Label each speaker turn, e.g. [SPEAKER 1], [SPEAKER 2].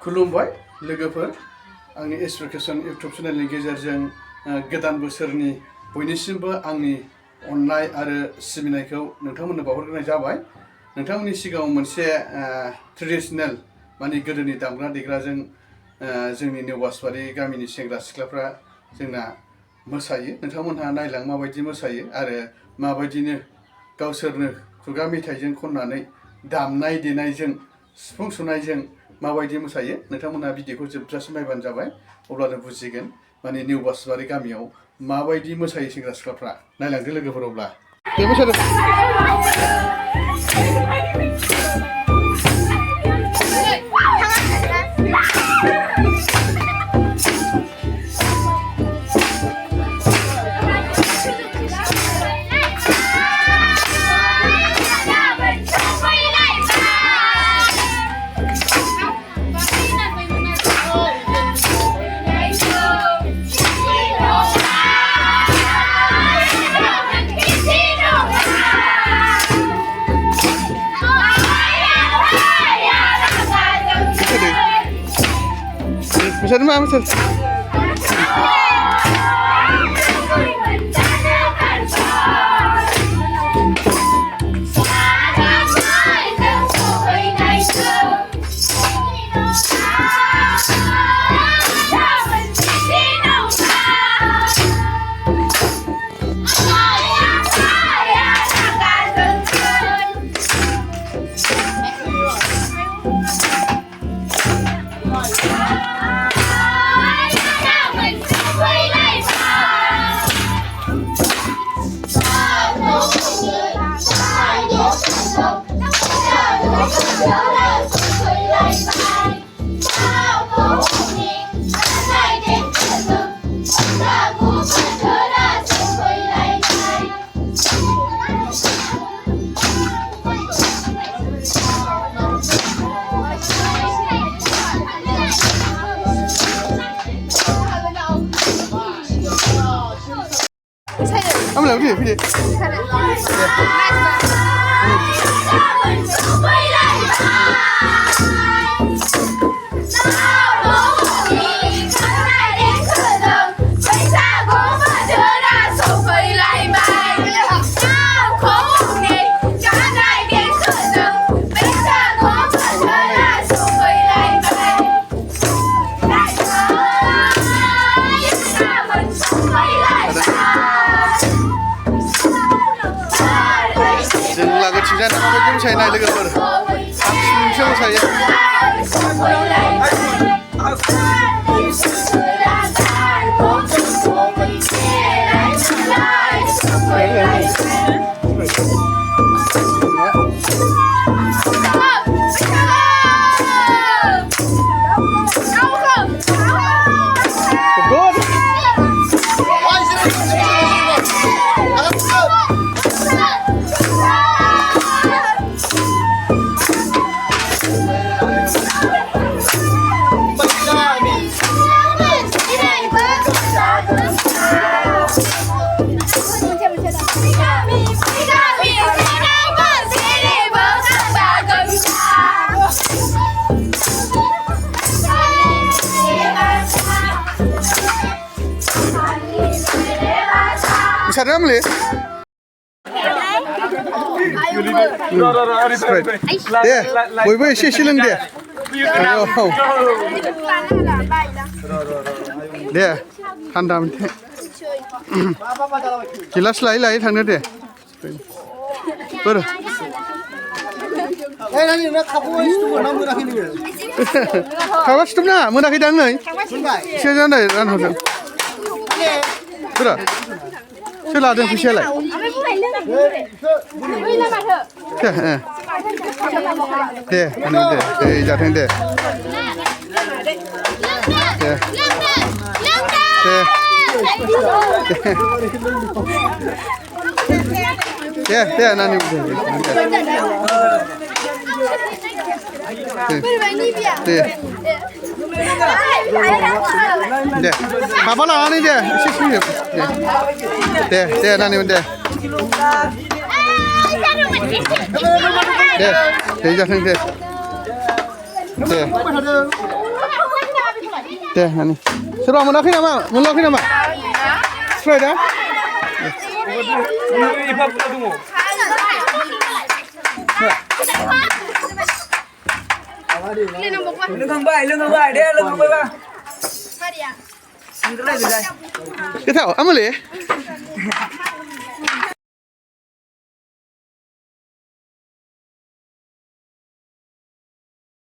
[SPEAKER 1] खुलुमबाय लोगोफोर आंनि एसप्रेकेसन इउट्युब चेनेलनि गेजेरजों गोदान बोसोरनि बयनिसिमबो आंनि अननाय आरो सिबिनायखौ नोंथांमोननो बावहरग्रोनाय जाबाय। नोंथांमोननि सिगाङाव मोनसे ट्रेडिशनेल माने गोदोनि दामग्रा देग्राजों जोंनि नेवासबारि गामिनि सेंग्रा सिख्लाफ्रा जोंना मोसायो। नोंथांमोनहा नायलां माबायदि मोसायो आरो माबायदिनो गावसोरनो खुगा मेथाइजों खननानै दामनाय देनायजों सिफुं सुनायजों माबायदि मोसायो नोंथांमोनहा भिडिअखौ जोबजासिम नायबानो जाबाय, अब्लानो बुजिगोन माने नेवासबारि गामियाव माबायदि मोसायो सेंग्रा सिख्लाफ्रा। नायलांदो लोगोफोर अब्ला दे मोसादो। Masyado mah masyado. Ông làm cái gì? Jangan apa macam saya naik lagi ber. Macam saya. Bisa dalam le? Deh, boy eसे eसे लों deh. Deh, थान्दा मोनसे. गिलास लायै लायै थांनो दे. बोर. खाबा सिथुमना मोनाखै दां नै? एसे जानाय रानहरदों. बोर. सोर लादों फैसायालाय? दे दे जाथों दे दे नानि deh, apa lah ni deh, sini deh, nani deh, deh, jatuh deh, deh ani sudah menakin nama straight dah
[SPEAKER 2] lưng không bay đeo lưng không bay ba cái thảo ăn mà lẽ